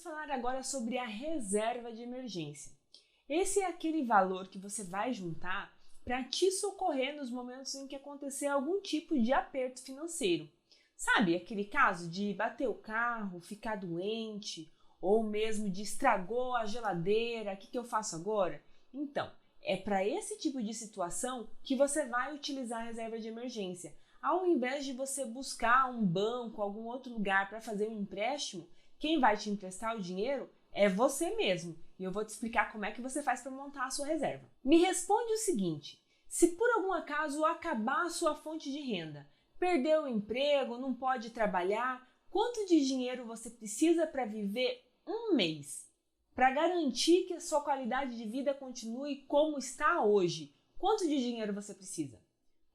vamos falar agora sobre a reserva de emergência. Esse é aquele valor que você vai juntar para te socorrer nos momentos em que acontecer algum tipo de aperto financeiro. Sabe aquele caso de bater o carro, ficar doente, ou mesmo de estragou a geladeira, o que eu faço agora? Então, é para esse tipo de situação que você vai utilizar a reserva de emergência. Ao invés de você buscar um banco, algum outro lugar para fazer um empréstimo, quem vai te emprestar o dinheiro é você mesmo. E eu vou te explicar como é que você faz para montar a sua reserva. Me responde o seguinte: se por algum acaso acabar a sua fonte de renda, perdeu o emprego, não pode trabalhar, quanto de dinheiro você precisa para viver um mês? Para garantir que a sua qualidade de vida continue como está hoje, quanto de dinheiro você precisa?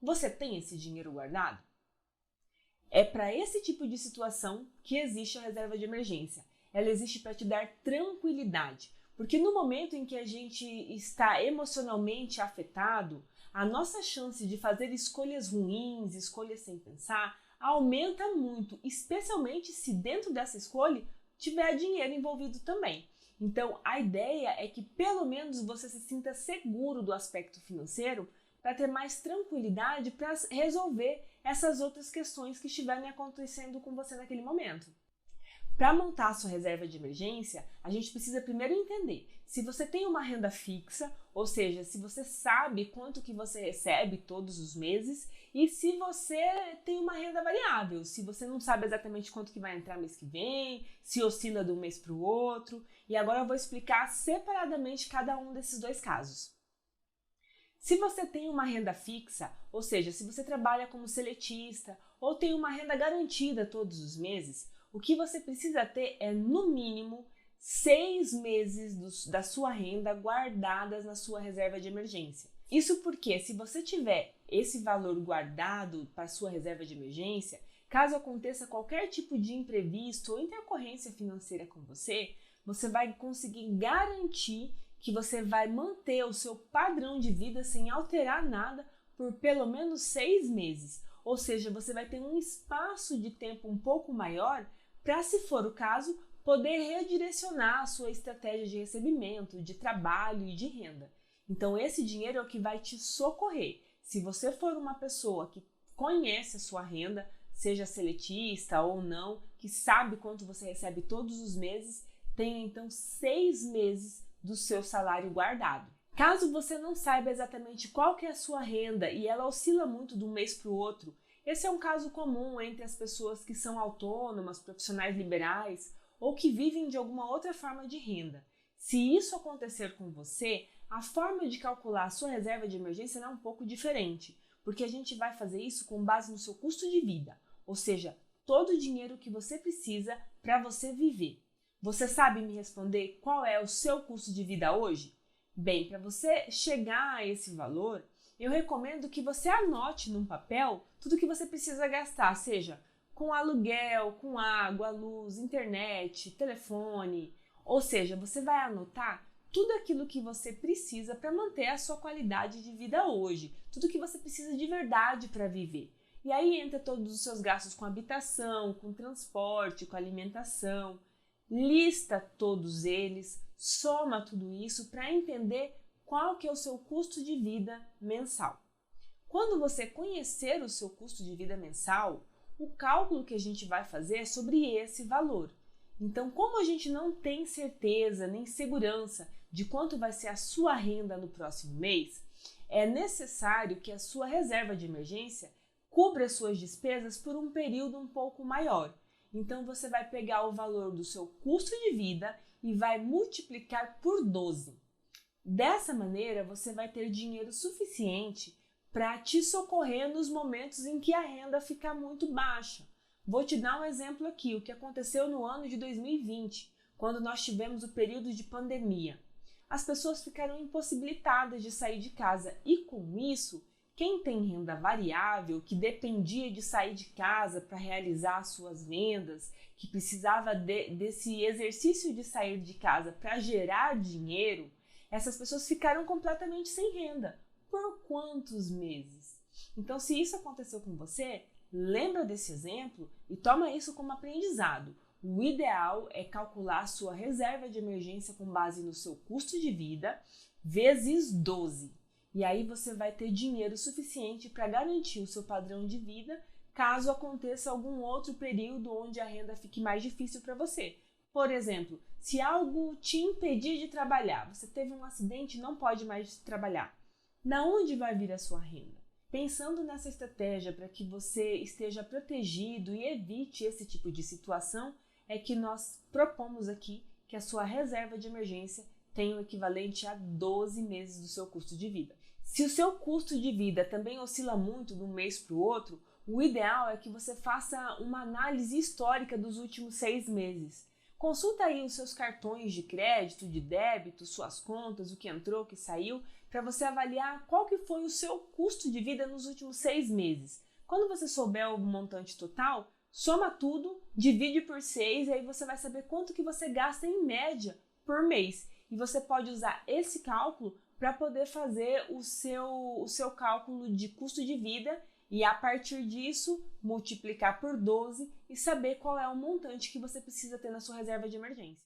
Você tem esse dinheiro guardado? É para esse tipo de situação que existe a reserva de emergência. Ela existe para te dar tranquilidade, porque no momento em que a gente está emocionalmente afetado, a nossa chance de fazer escolhas ruins, escolhas sem pensar, aumenta muito, especialmente se dentro dessa escolha tiver dinheiro envolvido também. Então, a ideia é que pelo menos você se sinta seguro do aspecto financeiro para ter mais tranquilidade para resolver essas outras questões que estiverem acontecendo com você naquele momento. Para montar a sua reserva de emergência, a gente precisa primeiro entender se você tem uma renda fixa, ou seja, se você sabe quanto que você recebe todos os meses, e se você tem uma renda variável, se você não sabe exatamente quanto que vai entrar mês que vem, se oscila de um mês para o outro. E agora eu vou explicar separadamente cada um desses dois casos. Se você tem uma renda fixa, ou seja, se você trabalha como seletista ou tem uma renda garantida todos os meses, o que você precisa ter é, no mínimo, 6 meses da sua renda guardadas na sua reserva de emergência. Isso porque, se você tiver esse valor guardado para a sua reserva de emergência, caso aconteça qualquer tipo de imprevisto ou intercorrência financeira com você, você vai conseguir garantir que você vai manter o seu padrão de vida sem alterar nada por pelo menos 6 meses. Ou seja, você vai ter um espaço de tempo um pouco maior para, se for o caso, poder redirecionar a sua estratégia de recebimento, de trabalho e de renda. Então, esse dinheiro é o que vai te socorrer. Se você for uma pessoa que conhece a sua renda, seja seletista ou não, que sabe quanto você recebe todos os meses, tenha então 6 meses do seu salário guardado. Caso você não saiba exatamente qual que é a sua renda e ela oscila muito de um mês para o outro, esse é um caso comum entre as pessoas que são autônomas, profissionais liberais ou que vivem de alguma outra forma de renda. Se isso acontecer com você, a forma de calcular a sua reserva de emergência é um pouco diferente, porque a gente vai fazer isso com base no seu custo de vida, ou seja, todo o dinheiro que você precisa para você viver. Você sabe me responder qual é o seu custo de vida hoje? Bem, para você chegar a esse valor, eu recomendo que você anote num papel tudo que você precisa gastar, seja com aluguel, com água, luz, internet, telefone. Ou seja, você vai anotar tudo aquilo que você precisa para manter a sua qualidade de vida hoje, tudo que você precisa de verdade para viver. E aí entra todos os seus gastos com habitação, com transporte, com alimentação. Lista todos eles, soma tudo isso para entender qual que é o seu custo de vida mensal. Quando você conhecer o seu custo de vida mensal, o cálculo que a gente vai fazer é sobre esse valor. Então, como a gente não tem certeza nem segurança de quanto vai ser a sua renda no próximo mês, é necessário que a sua reserva de emergência cubra as suas despesas por um período um pouco maior. Então, você vai pegar o valor do seu custo de vida e vai multiplicar por 12. Dessa maneira, você vai ter dinheiro suficiente para te socorrer nos momentos em que a renda ficar muito baixa. Vou te dar um exemplo aqui, o que aconteceu no ano de 2020, quando nós tivemos o período de pandemia. As pessoas ficaram impossibilitadas de sair de casa e, com isso, quem tem renda variável, que dependia de sair de casa para realizar suas vendas, que precisava desse exercício de sair de casa para gerar dinheiro, essas pessoas ficaram completamente sem renda. Por quantos meses? Então, se isso aconteceu com você, lembra desse exemplo e toma isso como aprendizado. o ideal é calcular a sua reserva de emergência com base no seu custo de vida vezes 12. E aí você vai ter dinheiro suficiente para garantir o seu padrão de vida caso aconteça algum outro período onde a renda fique mais difícil para você. Por exemplo, se algo te impedir de trabalhar, você teve um acidente e não pode mais trabalhar, da onde vai vir a sua renda? Pensando nessa estratégia para que você esteja protegido e evite esse tipo de situação, é que nós propomos aqui que a sua reserva de emergência tenha o equivalente a 12 meses do seu custo de vida. Se o seu custo de vida também oscila muito de um mês para o outro, o ideal é que você faça uma análise histórica dos últimos 6 meses. Consulta aí os seus cartões de crédito, de débito, suas contas, o que entrou, o que saiu, para você avaliar qual que foi o seu custo de vida nos últimos 6 meses. Quando você souber o montante total, soma tudo, divide por 6 e aí você vai saber quanto que você gasta em média por mês. E você pode usar esse cálculo para poder fazer o seu cálculo de custo de vida e a partir disso multiplicar por 12 e saber qual é o montante que você precisa ter na sua reserva de emergência.